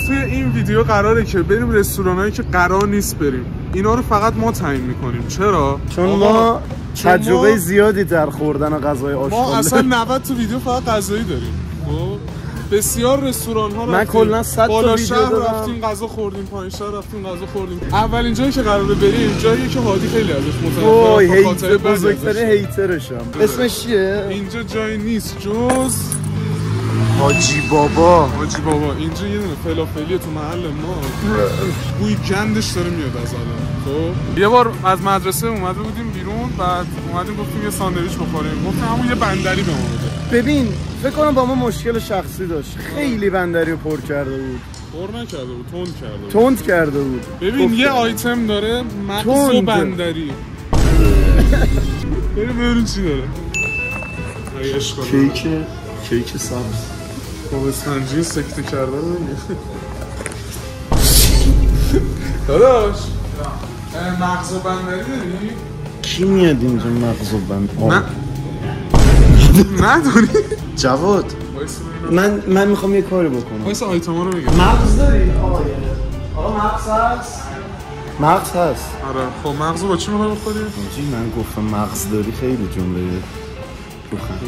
توی این ویدیو قراره که بریم رستورانایی که قرار نیست بریم. اینا رو فقط ما تعیین میکنیم. چرا؟ چون ما تجربه زیادی در خوردن غذای آشغال ما اصلا 90 تو ویدیو فقط غذایی داریم. خب بسیار رستوران ها من کلا 100 تا ویدیو دارم. رفتیم غذا خوردیم، پایین شهر رفتیم غذا خوردیم. اولین جایی که قراره بریم جاییه که هادی خیلی ازش متنفره. وای هیتر بزرگترین هیترشم. اسمش چیه؟ اینجا جایی نیست جز حاجی بابا. حاجی بابا اینجا یه دونه فلافلی تو محل ما بوی گندش داره میاد از الان. خب یه بار از مدرسه اومده بودیم بیرون، بعد اومدیم گفتیم یه ساندویچ بخوریم، گفتم همون یه بندری به ما بده. ببین فکر کنم با ما مشکل شخصی داشت، خیلی بندری رو پر کرده بود. پر نکرده بود، تند کرده بود. ببین یه آیتم داره مغز و بندری. بریم ببینیم چی داره. کیک سبز. خب اسفنجی سکته کرده رو بگیر. داداش مغز و بندری داری؟ کی میاد اینجا مغز و بندری؟ نداری؟ جواد من میخوام یه کاری بکنم. وایسا آیتما رو بگیر. مغز داری؟ آقا مغز هست؟ مغز هست. آره خب مغز با چی میخوای بخوری؟ من گفتم مغز داری خیلی جمله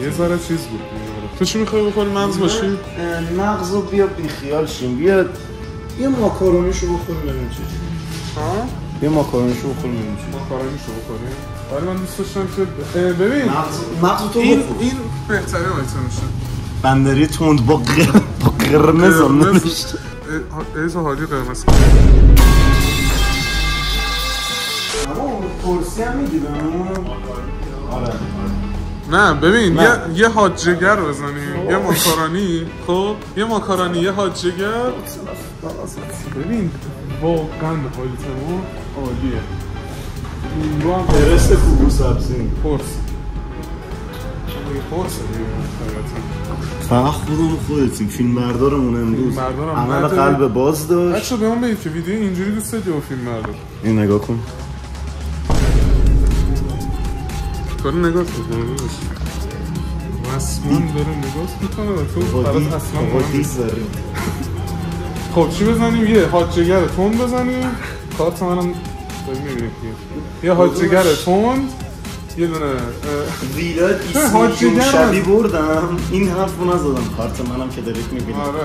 یه ذره چیز بود. تو چی میخوای بخوری مغز باشی؟ مغز رو بیا بیخیال شیم، بیا یه ماکارونیشو بخوریم ببینیم چی. ها؟ یه ماکارونیشو بخوریم ببینیم چی. ماکارونیشو بخوریم؟ ولی من دوست داشتم که ببین مغز تو این بهترین آیتمشه. بندری تند با قرمز نمیشه. ایزا حالی قرمز. اما پرسی هم میدی بهمون؟ آره. نه ببین یه حاج جگر بزنیم، یه ماکارونی. خب یه ماکارونی، یه حاج جگر. ببین واقعا حالتمون عالیه. رو هم درست کوکو سبزی پرس فقط خودتیم فیلم بردارمون امروز عمل قلب باز داشت. بچه به من بگید که ویدیو اینجوری دوست داری و فیلم بردار. این نگاه کن کاری نگاه کن مسمون داره نگاه میکنه و تو برات اصلا مهم. خب چی بزنیم؟ یه حاج جگر تند بزنیم. کارت منم داری میبینیم که یه حاج جگر تند، یه دونه ویلاد ایسی شبی بردم. این حرف رو نزدم. کارت منم که دارید میبینید. آره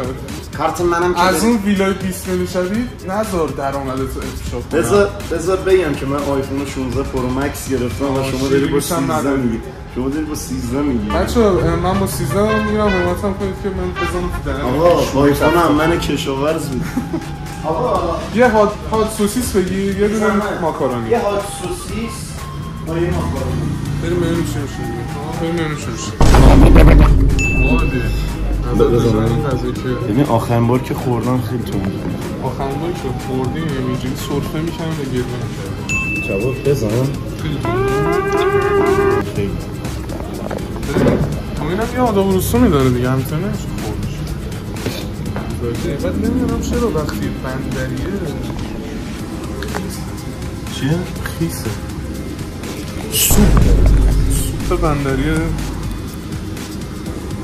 کارت منم که از اون ویلای 20 میلیون شبی نذار درآمدت رو افشا کنم. بذار بگم که من آیفون 16 پرو مکس گرفتم و شما داری با 13 میگی. شما داری با 13 میگی. بچه‌ها من با 13 میگیرم، حمایتم کنید که من بزنم تو دهنم. آقا آیفونم من کشاورز بود. آقا یه هات سوسیس بگیر، یه دونه ماکارونی. یه هات سوسیس با یه ماکارونی. بریم ببینیم چی میشه. بریم ببینیم چی میشه. عالی. ببین آخرین بار که خوردم خیلی تند بود. آخرین بار که خوردیم اینجوری سرفه میکنم و گیر میکنم. جواب بزن. خیلی خیلی. اینم یه آداب رسومی داره دیگه، همینطور نمیشه خوردش. بعد نمیدونم چرا وقتی بندریه چیه؟ خیسه. سوپ بندریه.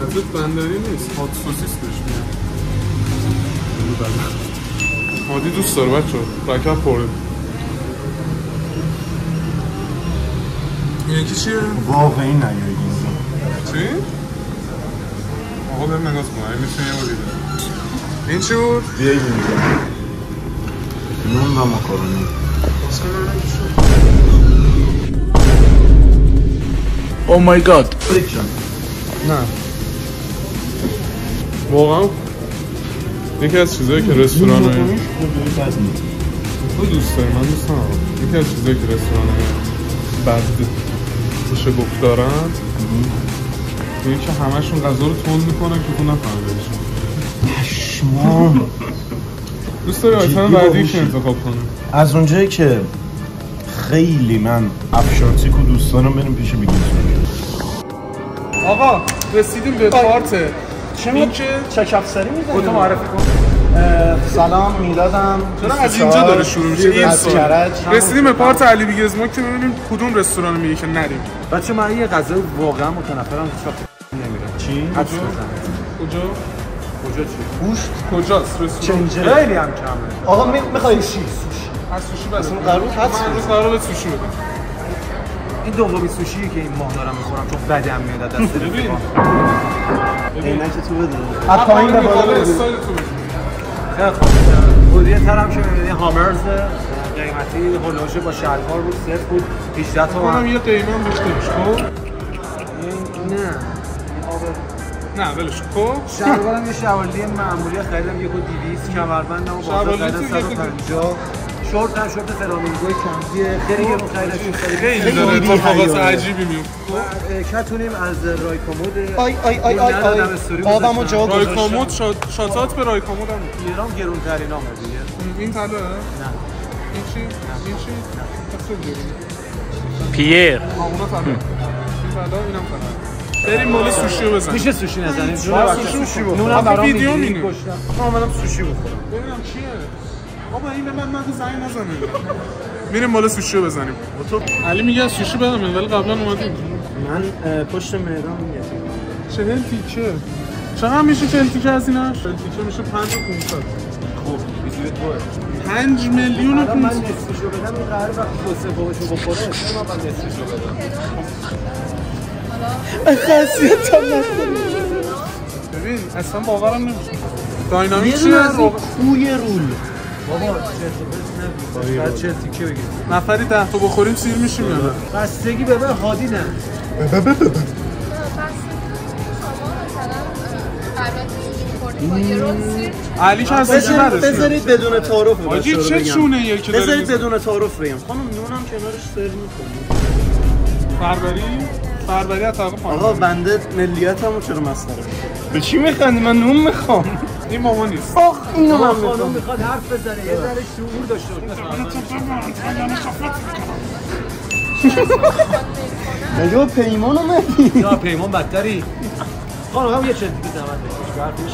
حضرت بندری نیست، هات سوسیس بهش میگن. هادی دوست داره بچه‌ها، رکب خورده. این یکی چیه؟ واقعی نیایید چی؟ آقا بریم نگاه کنم، این میشه یه بار دیده. این چی بود؟ بیایی اینجا نون و ماکارونی. او مای گاد. نه واقعا یکی از چیزایی که رستوران تو دوست داری، من دوست ندارم. یکی از چیزایی که رستوران بد میشه گفت دارن اینه که همشون غذا رو تند میکنن که تو نفهمیدش. پشما دوست داری آیتم بعدی که انتخاب کنیم؟ از اونجایی که خیلی من افشارتیک و دوست دارم بریم پیش بگیم. آقا رسیدیم به پارت این که چکپ سری میزنیم. خودتو معرفی کن. سلام میلادم. چرا از اینجا داره شروع میشه این سوال؟ رسیدیم به پارت علی بیگزما که ببینیم کدوم رستوران میگه که نریم. بچه من یه غذا واقعا متنفرم هیچ وقت نمیرم. چی؟ کجا؟ کجا چی؟ گوشت کجاست رستوران؟ چنجره خیلی هم کمه. آقا میخوای چی؟ سوشی از سوشی بس. قرار بود حدس من روز قرار بود سوشی بدم. این دومی سوشیه که این ماه دارم میخورم چون بدم میاد از دست ببین عینک تو بده از پایین به بالا بده. استایل تو بده. خیلی خوب. بودی طرف که می‌بینی هامرز قیمتی هولوش با شلوار بود صفر بود 18 تومن. منم یه قیمم داشته باش خب. نه نه ولش کن. شلوارم یه شوالی معمولی خریدم 1.200 کمربندم و بازار خریدم 150 شورت هم شورت فلامینگوی کمپیه خیلی گرون خریدم خیلی داره اتفاقات عجیبی میفته. کتونیم از رایکومود آی بابامو جا گذاشتم. رایکومود شاتات به رایکومود هم ایران گرون ترین آمه دیگه. این طلا؟ نه. این چی؟ این چی؟ خیلی گرونه. پیر اونا طلا. این طلا اینم طلا. بریم مال سوشی رو بزنیم. میشه سوشی نزنیم؟ سوشی بخورم. نونم برام ویدیو میگیری مینه. کشتم. من اومدم سوشی بخورم. ببینم چیه؟ بابا این به من زنگ نزنه. میریم مال سوشی رو بزنیم. علی میگه از سوشی بدم ولی قبلا اومدیم. من پشت میدان میگم 40 تیکه. چقدر میشه 40 تیکه از ایناش؟ 40 تیکه میشه 5500. خب ویزیت توه. 5 میلیون و 500. من نصفشو بدم این قرار وقتی دو سومشو بخوره چرا من نصفشو بدم؟ خاصیت هم نکنی ببین اصلا باورم نمیشه. داینامیک یه چیه؟ دونه از این کوی رول بابا چه نگو بعد 40 تیکه بگیر نفری 10 تا بخوریم سیر میشیم یا نه؟ بستگی به من هادی نه علی که از چیزی نداشت. بذارید بدون تعارف آجی چه چونه که داره بذارید بدون تعارف بگم خانم نونم کنارش سرو می‌کنی فربری از طرف خانم. آقا بنده ملیتمو چرا مسخره به چی میخندی من نون میخوام این ماما نیست. آخ اینو من خانم میخوام میخواد حرف بزنه یه ذره شعور داشته باشه مگه پیمانو مهدی یا پیمان بدتری خانم هم یه چند دیگه زحمت بکش که حرفش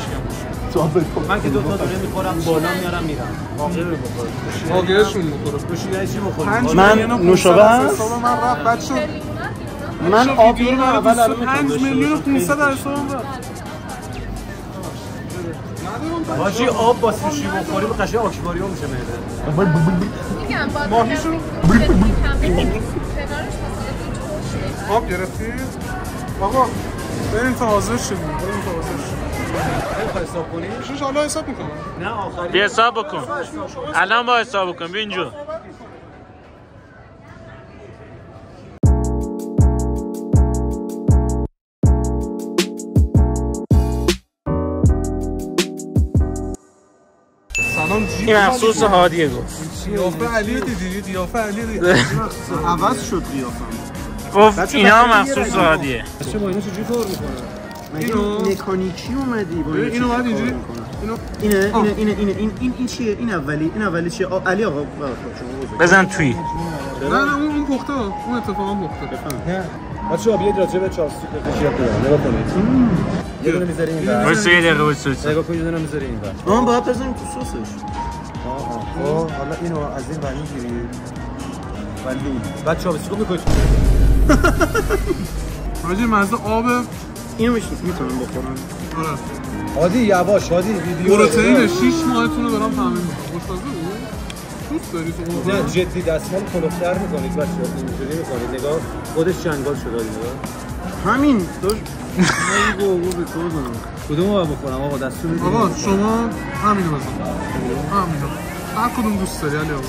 کم من که دو تا دونه میخورم بالا میارم میرم واقعا رو بخورم واقعشون بخورم. نوشیدنی چی بخورم من نوشابه هست من رفت بد شد. من آب ویدیو رو اول الان 5 میلیون و 500 در حسابم رفت. حاجی آب با سوشی بخوریم قشنگ آکواریوم میشه معده میگم با ماهیشو کنارش آب گرفتی؟ آقا بریم تا حاضر شدیم. بریم تا حاضر شدیم. نمیخوای حساب کنی؟ شش حالا حساب میکنم. نه آخری بیا حساب بکن الان با حساب بکن بیا اینجا سلام جی. این مخصوص هادیه گفت قیافه علی دیدی؟ قیافه علی دیدی؟ عوض شد قیافم گفت اینا مخصوص هادیه چه با اینا چجوری کار میکنه اینو مکانیکی اومدی با اینو بعد اینجوری این چیه این اولی چیه علی آقا شما بزن توی نه اون پخته اون اتفاقا پخته. نه بچه‌ها بیاید راجع به چاپستیک یاد بدم نگاه کنید یه دونه میذاریم این ور وایسا یه دقیقه وایسا نگاه کنید یه دونه میذاریم این ور آها باید بزنیم تو سسش خب حالا اینو از این ور میگیری ولی بعد چاپستیکو میکنید حاجی مزه آب. اینو میتونم بخورم آره هادی یواش هادی ویدیو پروتئین 6 ماهتون رو دارم تامین میکنم. خوشمزه بود؟ دوست داری تو؟ نه جدی دستمال کلوفتر میکنید بچه‌ها اینجوری میکنید نگاه خودش چنگال شده نگاه همین داش من گو بکنم کدومو باید بخورم آقا دستور بدید آقا شما همینو بزن. همینو هر کدوم دوست داری علی آقا.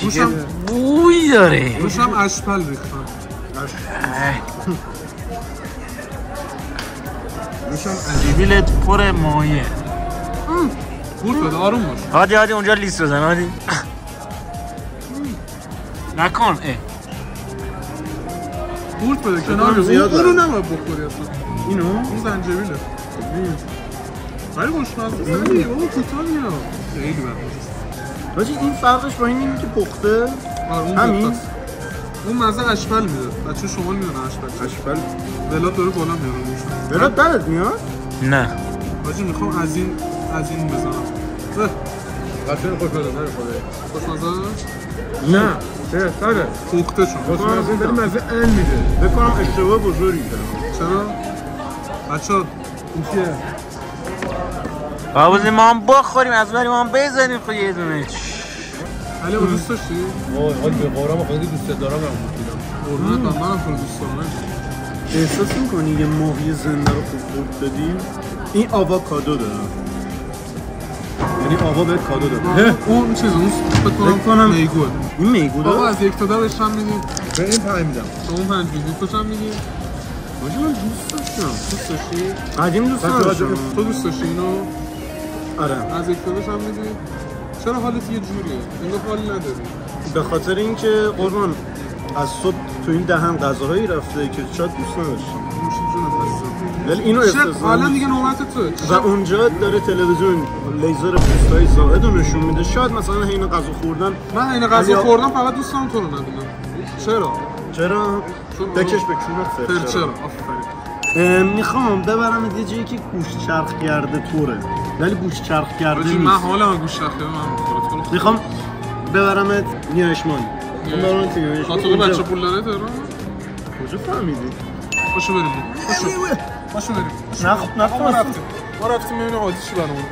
روشم بوی داره روشم اشپل ریختم. روشم سیبیلت پر مایه بود بده آروم باش. هادی اونجا لیست بزن هادی نکن قورت بده کنار اونو نباید بخوری اصلا. اینو این زنجبیله ولی خوشمزه سنی بابا کوتاهی ها خیلی بد. حاجی این فرقش با اینه که پخته همین اون مزه اشپل میده. بچه شما میدونن اشپل ولات داره بالا میاره. ولات درت میاد؟ نه حاجی میخوام از این بزنم. بچه‌ها خوش بده نمیخوره خوشمزه؟ نه چه ساده پخته شد. خوشمزه داره مزه ان میده بکنم اشتباه بزرگی کردم چرا؟ بچه این چیه؟ بابوزی ما هم بخوریم از بری ما هم بزنیم خود یه دونه علی با دوست داشتی؟ حالی به قرآن خیلی دوست دارم قربونت منم خیلی دوست دارم. احساس میکنی یه ماهی زنده رو خوب خورد دادیم؟ این آووکادو داره یعنی آوا بهت کادو داره اون چیز اون فکر کنم میگود این میگوده؟ بابا از یک تا ده بهش هم میدی؟ به این 5 میدم تو اون 5 میدی توش هم میدی؟ باشه من دوست داشتم دوست داشتی؟ قدیم دوست داشتم تو دوست داشتی اینو؟ آره از یک تا بهش هم میدی؟ چرا حالت یه جوریه؟ انگار حال نداری؟ به خاطر اینکه قربان از صبح تو این دهن غذاهایی رفته که شاید دوست نداشتم نوشی جونت عزیزم ولی اینو استثنا حالا دیگه نوبت تو و اونجا داره تلویزیون لیزر پوستای زائد رو نشون میده شاید مثلا حین غذا خوردن من این غذا خوردم فقط دوستم تو رو ندونم چرا؟ چرا؟ بکش به کونت فر چرا؟ آفرین میخوام ببرم یه جایی که گوشت چرخ کرده طوره ولی گوشت چرخ کرده نیست من حالا گوشت چرخ کرده من میخوام ببرمت نیایشمان ببرمت نیایشمان خاطر بچه پول داره تهران؟ کجا فهمیدی؟ باشو بریم باشو بریم ما رفتیم ببینیم حادی چی برامون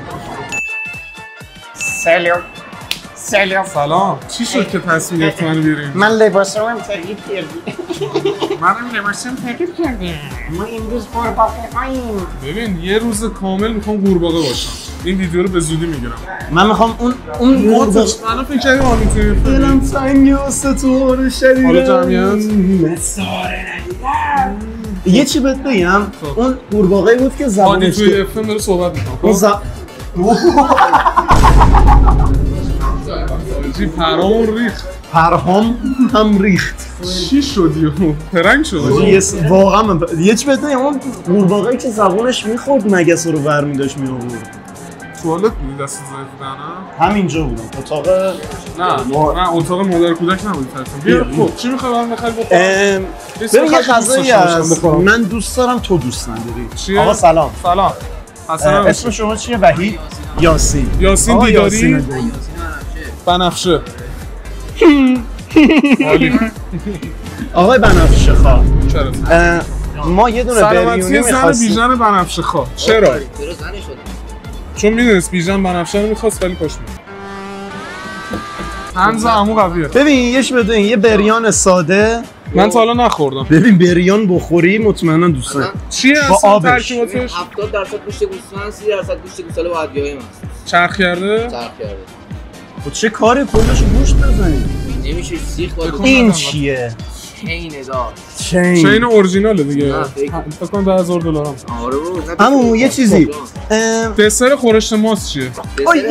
سلام چی شد که تصمیم گرفتی منو بیاریم؟ من لباسم تغییر کردی منم لباسم تغییر کردیم ما امروز قورباغه هاییم ببین یه روز کامل میخوام قورباغه باشم این ویدیو رو به زودی میگیرم من میخوام اون منو فکر کردی ما میتونیم دلم تنگ واسه تو رو شدیدم حالا جمعیت یه چی بهت بگم اون قورباغه‌ای بود که حادی زبانش توی افم داره صحبت میکنم چی پرامون ریخت پرهام هم ریخت چی شدی پرنگ شدی واقعا یه چی بهت بگم اون قورباغه‌ای که زبانش میخورد مگس رو برمی داشت میآورد توالت بودی دست زنی بودن همینجا بودم اتاق نه اتاق مادر کودک نبودی بیا خب چی میخوای من بخوای بخورم ببین یه غذایی هست من دوست دارم تو دوست نداری چیه؟ آقا سلام اسم شما چیه؟ وحید یاسین دیداری بنفشه آقای بنفشه خواه چرا؟ ما یه دونه بریونی می‌خواستیم زن بیژن بنفشه خواه چرا؟ چون میدونست بیژن بنفشه رو می‌خواست ولی کاش می‌خواست هنز عمو قویه ببین یه بریان ساده من تا حالا نخوردم ببین بریان بخوری مطمئنا دوست دارم چیه اصلا ترکیباتش؟ 70% گوشت گوسفند 30% گوشت گوساله با ادویه‌های مخصوص چرخ کرده؟ خب چه کاری کلش گوشت بزنی؟ نمیشه سیخ با این چیه؟ چین اورجیناله دیگه فکر کنم $10,000 آره همون یه چیزی دسر خورشت ماست چیه؟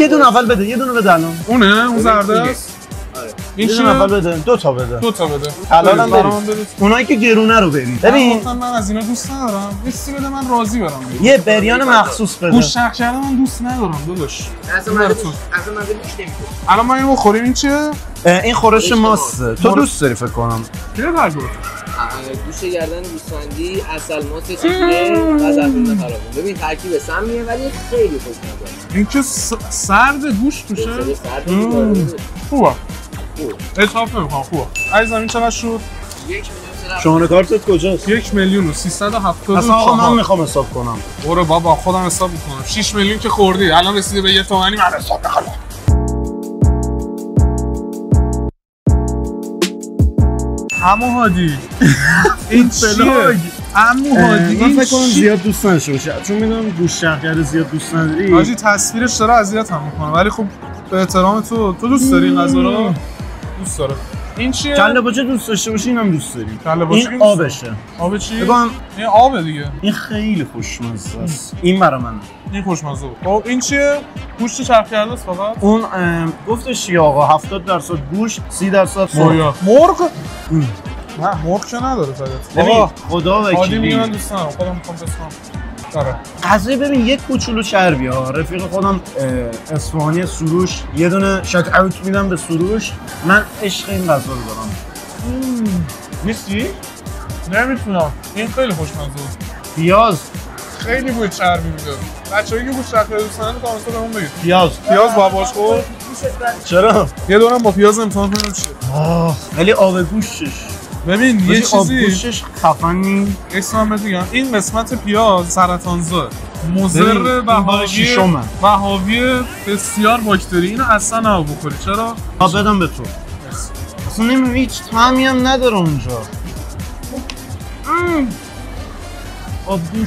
یه دونه اول بده یه دونه بده الان اونه؟ اون زرده است؟ این چیه؟ اول بده دو تا بده حلالم بریم اونایی که گرونه رو بریم ببین من از اینا دوست ندارم یه بده من راضی برم یه بریان مخصوص بده گوشت چرخ کردن من دوست ندارم داداش اصلا من گوشت نمی‌خورم الان ما اینو بخوریم این چیه؟ این خورش ماسته تو دوست داری فکر کنم چیه بگو؟ گوشت گردن گوسفندی عسل ماست چیزیه و زعفرون خرابه ببین ترکیب سمیه ولی خیلی خوشمزه این که سرد گوشت توشه؟ خوبه اطلاف نمیخوام خوبه عزیزم این چقدر شد؟ 1,000,000 شماره کارتت کجاست؟ 1,370,000 اصلا آقا من میخوام حساب کنم برو بابا خودم حساب میکنم 6 میلیون که خوردی الان رسیده به 1 تومانی من حساب میکنم عمو هادی این چیه؟ عمو هادی من فکر کنم زیاد دوست نداشته باشه چون میدونم گوشت چرخ زیاد دوست نداری حاجی تصویرش داره اذیتم میکنه ولی خب به احترام تو دوست داری این غذا رو؟ دوست داره این چیه؟ کله باچه دوست داشته باشی اینم دوست داری کله باچه این آبشه آب چی؟ بگم این آبه دیگه این خیلی خوشمزه است این برای منه این خوشمزه بود خب این چیه؟ گوشت چرخ کرده است فقط؟ اون گفتش چی آقا 70% گوشت 30% سویا مرغ؟ نه مرغ که نداره فقط ببین خدا وکیلی عادی میگم دوست ندارم خودم میخوام بسمم داره غذای ببین یک کوچولو چربی ها رفیق خودم اصفهانی سروش یه دونه شات اوت میدم به سروش من عشق این غذا رو دارم نیستی؟ نمیتونم این خیلی خوشمزه بود پیاز خیلی بوی چربی میده بچه‌ای که گوشت چرخ دوست ندارن کامنت رو بهمون بگید پیاز باباش خورد چرا یه دورم با پیاز امتحان کنیم چیه ولی آب گوشتش ببین یه چیزی آب گوشتش خفنی اسمم بهت میگم این قسمت پیاز سرطانزا مضر ببین، و این بار شیشمه. حاوی بسیار باکتری. اینو اصلا نباید بخوری. چرا؟ بدم به تو. اصلا نمی‌دونم هیچ طعمی هم نداره اونجا.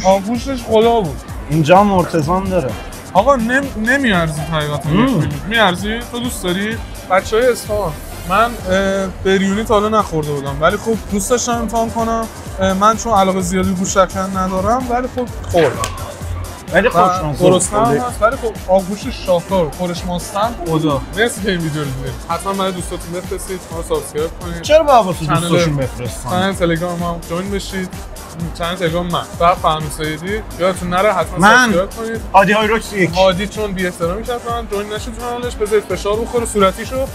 آبگوشتش خدا بود. اینجا هم ارتزان داره. آقا نمیارزی حقیقتا میارزی؟ تو دوست داری؟ بچهای اصفهان من بریونی تا حالا نخورده بودم ولی خب دوست داشتم امتحان کنم. من چون علاقه زیادی گوشت شکر ندارم ولی خب خوردم. ولی خوشمزه درست هم هست ولی خب آبگوشت شاهکار خورش ماستن خدا. مرسی که این ویدیو رو دیدید. حتما برای دوستاتون بفرستید، ما رو سابسکرایب کنید. چرا باید واسه دوستاشون بفرستن؟ کانال تلگرام ما جوین بشید. چند تلگرام من و فرنوس سیدی یادتون نره حتما سابسکرایب کنید. هادی هایروکس 1 هادی چون بی احترامی کرد من جوین نشید کانالش بذارید فشار بخوره صورتیشو.